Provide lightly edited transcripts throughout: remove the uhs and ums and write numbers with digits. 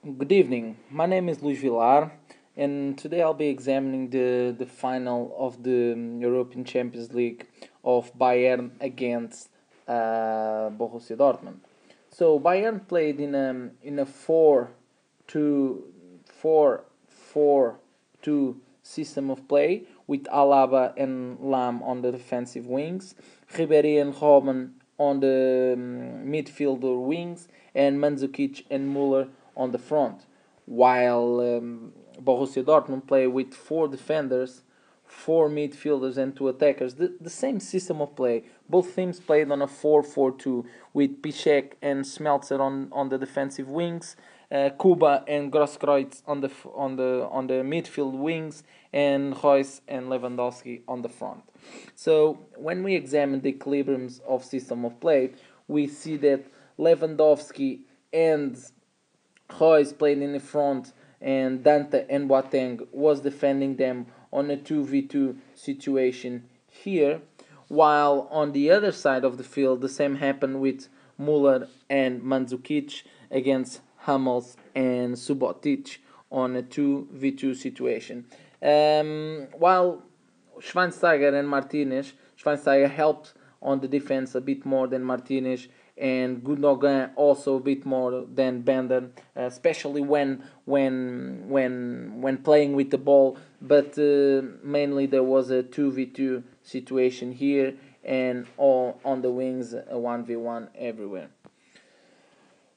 Good evening. My name is Luis Vilar, and today I'll be examining the final of the European Champions League of Bayern against Borussia Dortmund. So Bayern played in a 4-2 system of play with Alaba and Lam on the defensive wings, Ribéry and Robben on the midfielder wings, and Mandzukic and Muller on the front, while Borussia Dortmund play with four defenders, four midfielders, and two attackers. The same system of play. Both teams played on a 4-4-2 with Piszczek and Smeltzer on the defensive wings, Kuba and Grosskreutz on the midfield wings, and Royce and Lewandowski on the front. So when we examine the equilibriums of system of play, we see that Lewandowski and Royce played in the front, and Dante and Boateng was defending them on a 2v2 situation here, while on the other side of the field the same happened with Muller and Mandzukic against Hummels and Subotic on a 2v2 situation. While Schweinsteiger helped on the defense a bit more than Martinez, and Gundogan also a bit more than Bender, especially when playing with the ball. But mainly there was a 2v2 situation here, and all on the wings a 1v1 everywhere.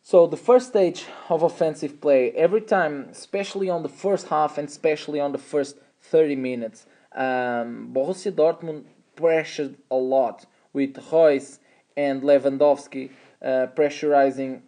So the first stage of offensive play, every time, especially on the first half and especially on the first 30 minutes, Borussia Dortmund pressured a lot with Royce and Lewandowski pressurizing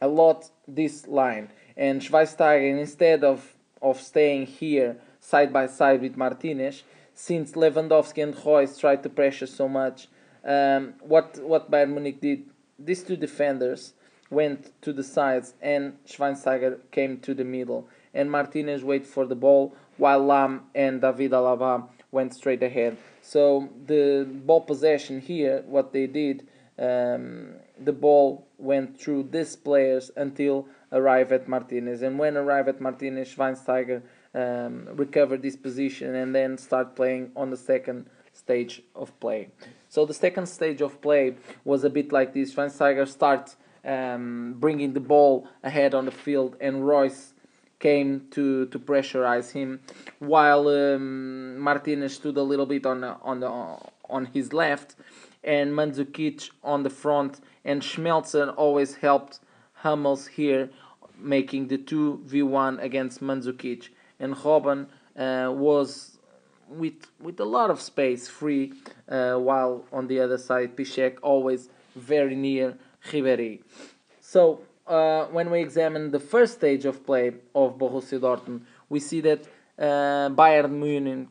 a lot this line. And Schweinsteiger, instead of staying here side by side with Martinez, since Lewandowski and Royce tried to pressure so much, what Bayern Munich did, these two defenders went to the sides and Schweinsteiger came to the middle. And Martinez waited for the ball while Lam and David Alaba went straight ahead. So the ball possession here, what they did, the ball went through these players until arrived at Martinez. And when arrived at Martinez, Schweinsteiger recovered this position and then start playing on the second stage of play. So the second stage of play was a bit like this. Schweinsteiger started bringing the ball ahead on the field, and Royce came to pressurize him, while Martinez stood a little bit on his left, and Mandzukic on the front, and Schmelzer always helped Hummels here, making the 2v1 against Mandzukic, and Robben was with a lot of space free, while on the other side Piszczek always very near Ribéry. So when we examine the first stage of play of Borussia Dortmund, we see that Bayern Munich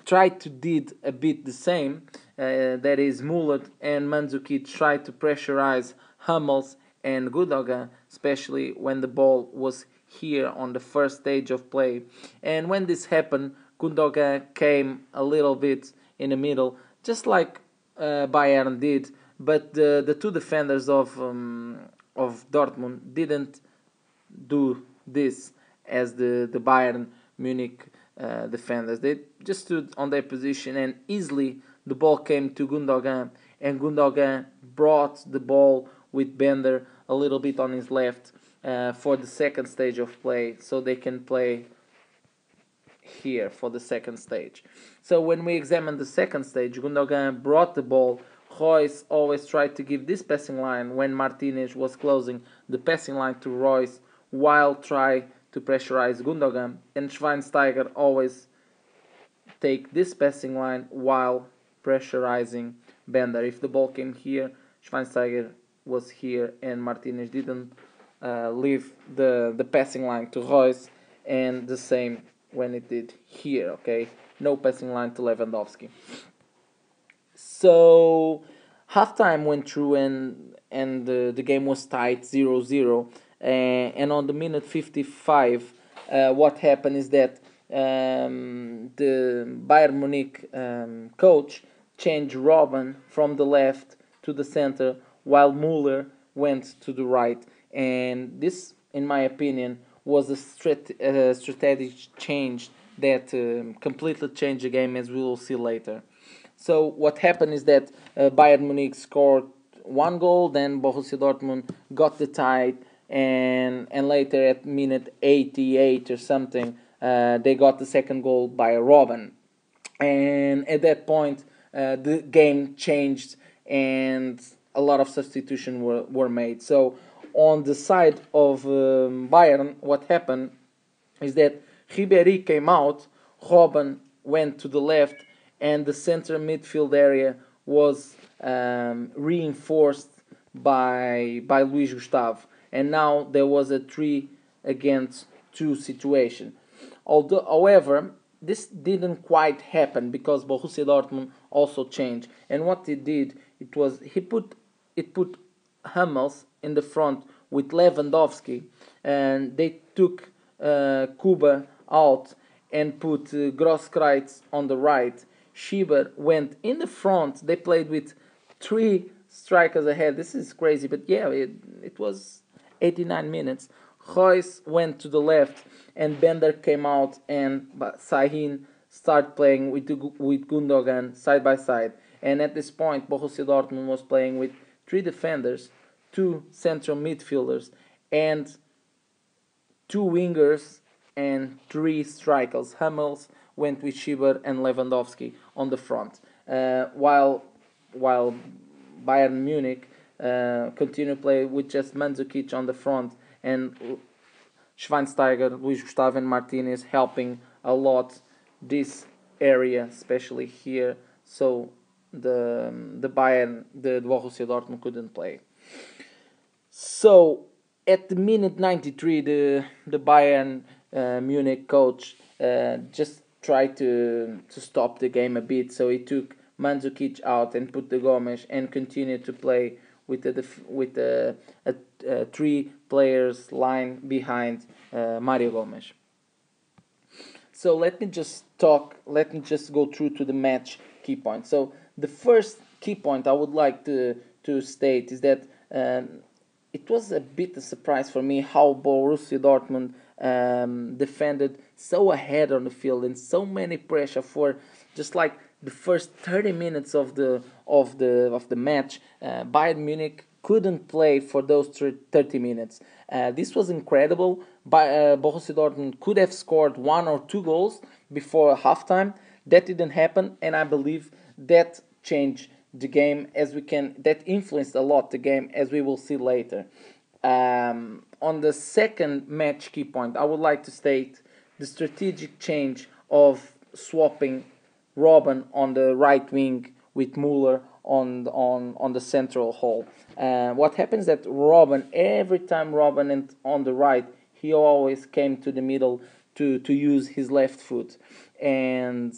tried to did a bit the same. That is, Muller and Mandzukic tried to pressurize Hummels and Gundogan, especially when the ball was here on the first stage of play. And when this happened, Gundogan came a little bit in the middle, just like Bayern did. But the two defenders of Dortmund didn't do this as the Bayern Munich defenders. They just stood on their position, and easily the ball came to Gundogan, and Gundogan brought the ball with Bender a little bit on his left for the second stage of play, so they can play here for the second stage. So when we examine the second stage, Gundogan brought the ball. Royce always tried to give this passing line when Martinez was closing the passing line to Royce, while try to pressurize Gundogan, and Schweinsteiger always take this passing line while pressurizing Bender. If the ball came here, Schweinsteiger was here, and Martinez didn't leave the passing line to Royce, and the same when it did here, okay? No passing line to Lewandowski. So halftime went through, and the game was tight 0-0. And on the minute 55, what happened is that the Bayern Munich coach changed Robben from the left to the center, while Muller went to the right. And this, in my opinion, was a strategic change that completely changed the game, as we will see later. So what happened is that Bayern Munich scored one goal, then Borussia Dortmund got the tie, and later at minute 88 or something, they got the second goal by Robben. And at that point, the game changed, and a lot of substitution were made. So on the side of Bayern, what happened is that Ribéry came out, Robben went to the left, and the center midfield area was reinforced by Luis Gustavo, and now there was a 3 against 2 situation. However, this didn't quite happen because Borussia Dortmund also changed, and what he did it put Hummels in the front with Lewandowski, and they took Kuba out and put Grosskreutz on the right. Schieber went in the front. They played with 3 strikers ahead. This is crazy, but yeah, it was 89 minutes. Royce went to the left, and Bender came out, and Sahin started playing with Gundogan side by side. And at this point, Borussia Dortmund was playing with 3 defenders, 2 central midfielders, and 2 wingers and 3 strikers. Hummels went with Schieber and Lewandowski on the front, while Bayern Munich continued to play with just Mandzukic on the front and Schweinsteiger, Luis Gustavo, and Martinez helping a lot this area, especially here. So the Borussia Dortmund couldn't play. So at the minute 93, the Bayern Munich coach just tried to stop the game a bit. So he took Mandzukic out and put the Gomes and continued to play with a 3 players line behind Mario Gomes. So let me just go through to the match key points. So the first key point I would like to state is that it was a bit of a surprise for me how Borussia Dortmund defended so ahead on the field and so many pressure for just like the first 30 minutes of the match. Bayern Munich couldn't play for those 30 minutes. This was incredible. Borussia Dortmund could have scored 1 or 2 goals before halftime. That didn't happen, and I believe that changed the game that influenced a lot the game, as we will see later. On the second match key point, I would like to state the strategic change of swapping Robben on the right wing with Muller on the central hall. What happens that every time Robben went on the right, he always came to the middle to use his left foot. And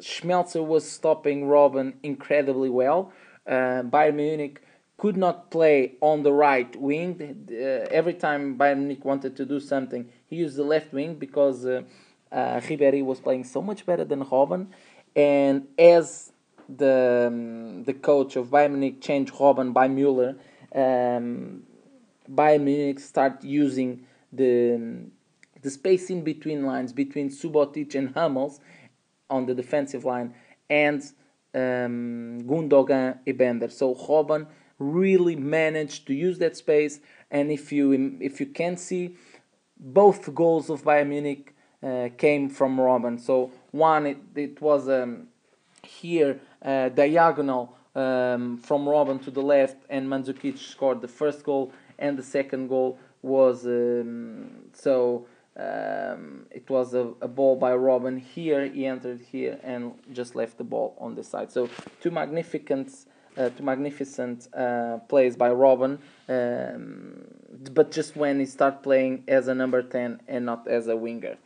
Schmelzer was stopping Robben incredibly well. Bayern Munich could not play on the right wing. Every time Bayern Munich wanted to do something, he used the left wing because Ribéry was playing so much better than Robben. And as the coach of Bayern Munich changed Robben by Müller, Bayern Munich started using the space in between lines between Subotic and Hummels on the defensive line and Gundogan and Bender. So Robben really managed to use that space, and if you can see, both goals of Bayern Munich came from Robben. So one it was here diagonal from Robben to the left, and Mandzukic scored the first goal, and the second goal was it was a ball by Robben here. He entered here and just left the ball on the side. So two magnificent plays by Robben, but just when he started playing as a number 10 and not as a winger.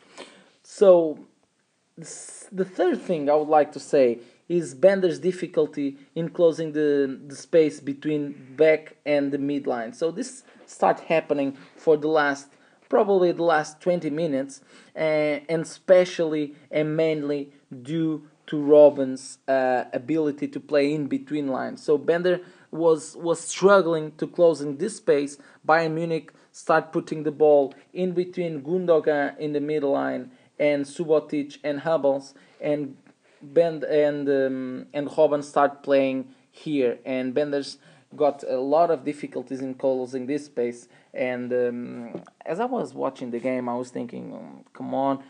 So the third thing I would like to say is Bender's difficulty in closing the space between back and the midline. So this started happening for probably the last 20 minutes, and especially and mainly due to Robben's ability to play in between lines. So Bender was struggling to closing this space. Bayern Munich start putting the ball in between Gundogan in the middle line and Subotic and Hummels, and and Robben start playing here, and Bender's got a lot of difficulties in closing this space. And as I was watching the game, I was thinking, come on,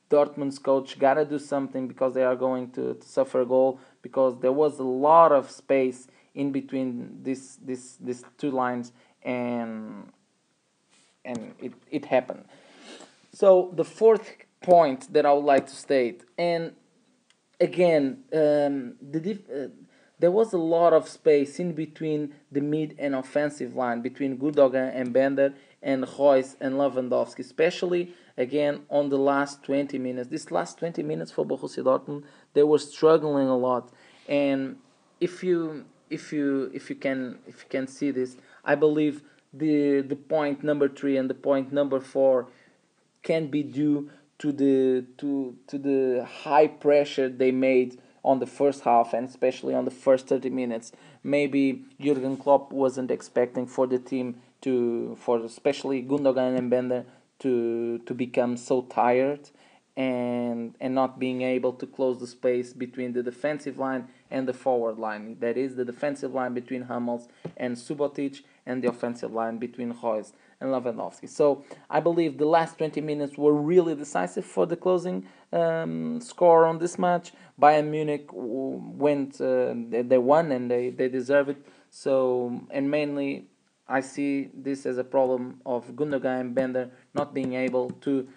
Dortmund's coach gotta do something, because they are going to suffer a goal, because there was a lot of space in between these two lines, and it happened. So the fourth point that I would like to state, and again, there was a lot of space in between the mid and offensive line, between Gundogan and Bender and Royce and Lewandowski, especially again on the last 20 minutes. This last 20 minutes for Borussia Dortmund, they were struggling a lot. And if you can see this, I believe the point number 3 and the point number 4 can be due to the high pressure they made on the first half, and especially on the first 30 minutes. Maybe Jurgen Klopp wasn't expecting for the team for especially Gundogan and Bender to become so tired, and not being able to close the space between the defensive line and the forward line. That is, the defensive line between Hummels and Subotic, and the offensive line between Royce and Lewandowski. So I believe the last 20 minutes were really decisive for the closing score on this match. Bayern Munich they won, and they deserve it. So, and mainly I see this as a problem of Gundogan and Bender not being able to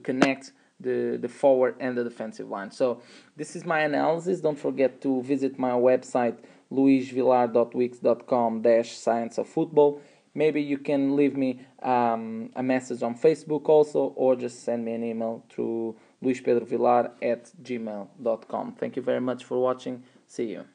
connect the forward and the defensive line. So this is my analysis. Don't forget to visit my website luisvillar.wix.com/science of football. Maybe you can leave me a message on Facebook also, or just send me an email through luispedrovillar@gmail.com. Thank you very much for watching. See you.